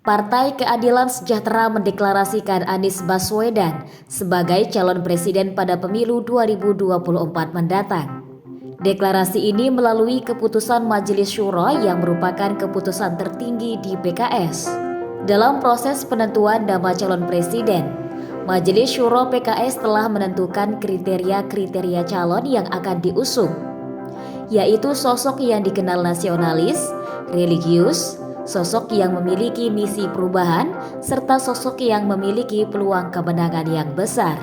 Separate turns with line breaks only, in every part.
Partai Keadilan Sejahtera mendeklarasikan Anies Baswedan sebagai calon presiden pada pemilu 2024 mendatang. Deklarasi ini melalui keputusan Majelis Syuro yang merupakan keputusan tertinggi di PKS. Dalam proses penentuan nama calon presiden, Majelis Syuro PKS telah menentukan kriteria-kriteria calon yang akan diusung, yaitu sosok yang dikenal nasionalis, religius, sosok yang memiliki misi perubahan, serta sosok yang memiliki peluang kemenangan yang besar.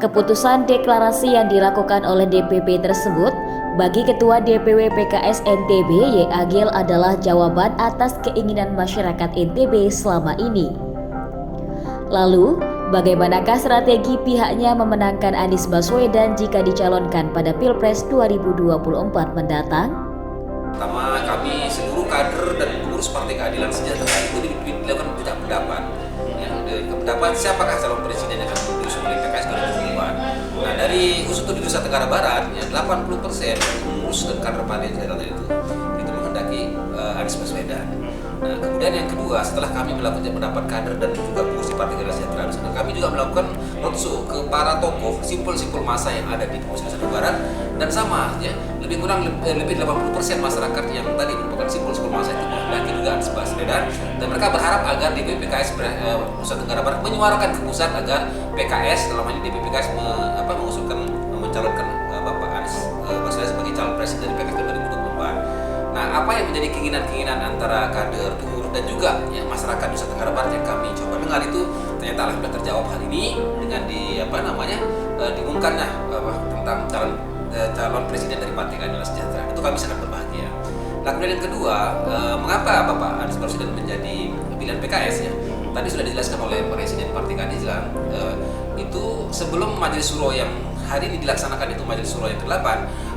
Keputusan deklarasi yang dilakukan oleh DPP tersebut bagi Ketua DPW PKS NTB Y. Agil adalah jawaban atas keinginan masyarakat NTB selama ini. Lalu, bagaimanakah strategi pihaknya memenangkan Anies Baswedan jika dicalonkan pada Pilpres 2024 mendatang?
Pertama, kami seluruh kader dan pengurus Partai Keadilan Sejahtera itu dilakukan beda pendapat. Pendapat siapakah calon presiden yang akan diusung oleh PKS 2024. Nah, dari Usutu di Nusa Tenggara Barat, 80% pengurus dan kader Partai Keadilan itu menghendaki Anies Baswedan. Nah, kemudian yang kedua, setelah kami melakukan pendapat kader dan juga pengurus Partai Keadilan Sejahtera, kami juga melakukan roadshow ke para tokoh, simpul-simpul massa yang ada di Nusa Tenggara Barat, dan sama, ya, lebih 80% masyarakat yang tadi merupakan simpul-simpul massa itu menghendaki juga Anies Baswedan, dan mereka berharap agar DPP PKS Nusa Tenggara Barat menyuarakan ke pusat agar PKS dalam hal ini DPP PKS mengusulkan mencalonkan Bapak Anies Baswedan sebagai calon presiden dari PKS 2024. Nah, apa yang menjadi keinginan-keinginan antara kader, pengurus dan juga ya, masyarakat Nusa Tenggara Barat yang kami coba dengar itu ternyata alhamdulillah terjawab hari ini dengan diumumkannya tentang calon presiden dari Partai Keadilan Sejahtera. Itu kami sangat berbahagia. Nah, kemudian yang kedua, mengapa Bapak Anies Baswedan menjadi pilihan PKS ya? Tadi sudah dijelaskan oleh Presiden Partai Keadilan, itu sebelum Majelis Syuro yang hari ini dilaksanakan, itu Majelis Syuro yang ke-8,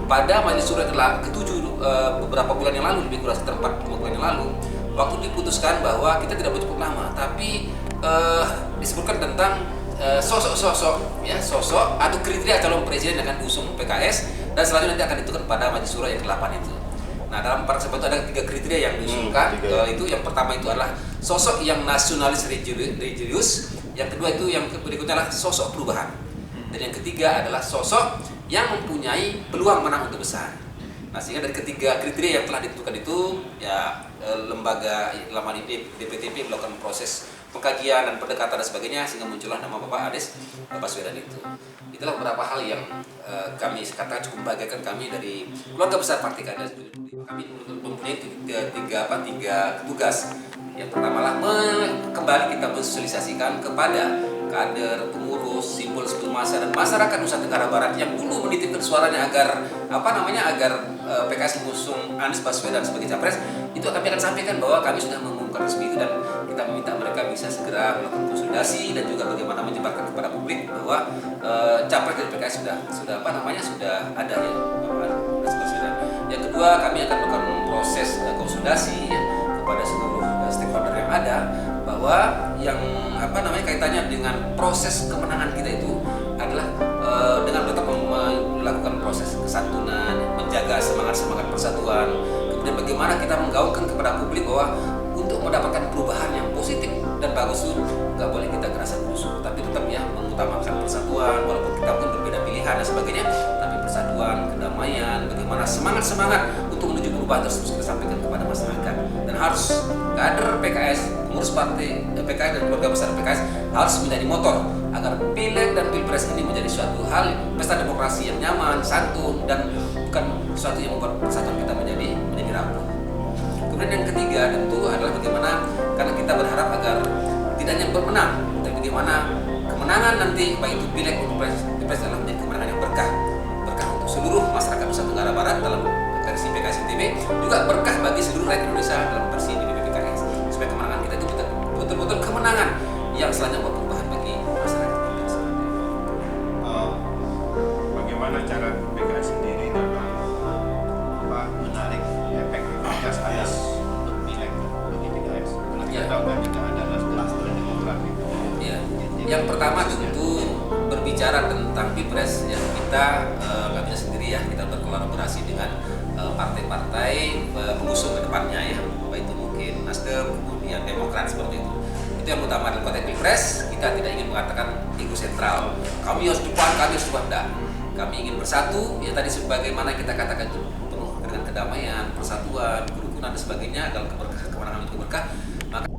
pada Majelis Syuro yang ke-7 beberapa bulan yang lalu, lebih kurang sekitar 4 bulan yang lalu, waktu diputuskan bahwa kita tidak menyebut nama, tapi disebutkan tentang sosok atau kriteria calon presiden yang akan diusung PKS, dan selanjutnya nanti akan ditentukan pada Majelis Syuro yang ke-8 itu. Nah, dalam paragraf itu ada 3 kriteria yang diusulkan. Itu yang pertama itu adalah sosok yang nasionalis religius, yang kedua itu yang berikutnya adalah sosok perubahan, dan yang ketiga adalah sosok yang mempunyai peluang menang untuk besar. Nah, sehingga dari ketiga kriteria yang telah ditentukan itu, ya lembaga lama ini DPTP melakukan proses pengkajian dan pendekatan dan sebagainya, sehingga muncullah nama Bapak Anies Baswedan itu. Itulah beberapa hal yang kami katakan cukup membahagiakan kami dari keluarga besar Partai Keadilan. Kami mempunyai tiga tugas. Yang pertama lah, kembali kita mensosialisasikan kepada kader, pengurus, simpul-simpul massa dan masyarakat Nusa Tenggara Barat yang dulu menitipkan suaranya agar PKS mengusung Anies Baswedan sebagai capres. Itu kami akan sampaikan bahwa kami sudah mengumumkan resmi itu, dan kita meminta mereka bisa segera melakukan konsolidasi dan juga bagaimana menyebarkan kepada publik bahwa capres dari PKS sudah ada ya, Anies Baswedan. Yang kedua, kami akan melakukan proses konsolidasi ya, kepada seluruh stakeholder yang ada, bahwa yang kaitannya dengan proses kemenangan kita itu adalah dengan tetap melakukan proses kesantunan, menjaga semangat persatuan, kemudian bagaimana kita menggaungkan kepada publik bahwa untuk mendapatkan perubahan yang positif dan bagus itu nggak boleh kita kerasa musuh, tapi tetap ya mengutamakan persatuan, walaupun kita pun berbeda pilihan dan sebagainya, tapi persatuan, kedamaian, bagaimana semangat untuk menuju perubahan terus kita sampaikan kepada masyarakat. Dan harus kader PKS, pengurus partai PKS dan keluarga besar PKS harus menjadi motor agar pileg dan pilpres ini menjadi suatu hal pesta demokrasi yang nyaman, santun, dan bukan sesuatu yang membuat persatuan kita menjadi rapuh. Kemudian yang ketiga tentu adalah bagaimana, karena kita berharap agar tidak hanya bermenang, tapi bagaimana kemenangan nanti baik itu pileg maupun pilpres adalah menjadi kemenangan yang berkah untuk seluruh masyarakat Nusa Tenggara Barat dalam versi PKS NTB, juga berkah bagi seluruh rakyat Indonesia dalam versi DPP PKS, supaya kemenangan kita itu betul-betul kemenangan yang selanjutnya membuat perubahan bagi masyarakat.
Bagaimana cara PKS sendiri dalam menarik efektivitas Anies untuk pileg bagi PKS? Karena kita tahu kan tidak ada klaster demokrat itu.
Ya. Yang pertama tentu berbicara tentang pilpres, ya kita nggak bisa sendiri ya, kita berkolaborasi dengan partai-partai pengusung ke depannya ya, baik itu mungkin Nasdem, kemudian Demokrat seperti itu. Itu yang utama dalam konteks pilpres. Kita tidak ingin mengatakan ego sentral. Kami harus depan, kami harus depan. Enggak. Kami ingin bersatu. Ya tadi sebagaimana kita katakan itu penuh dengan kedamaian, persatuan, kerukunan dan sebagainya. Agar kemenangan itu berkah. Maka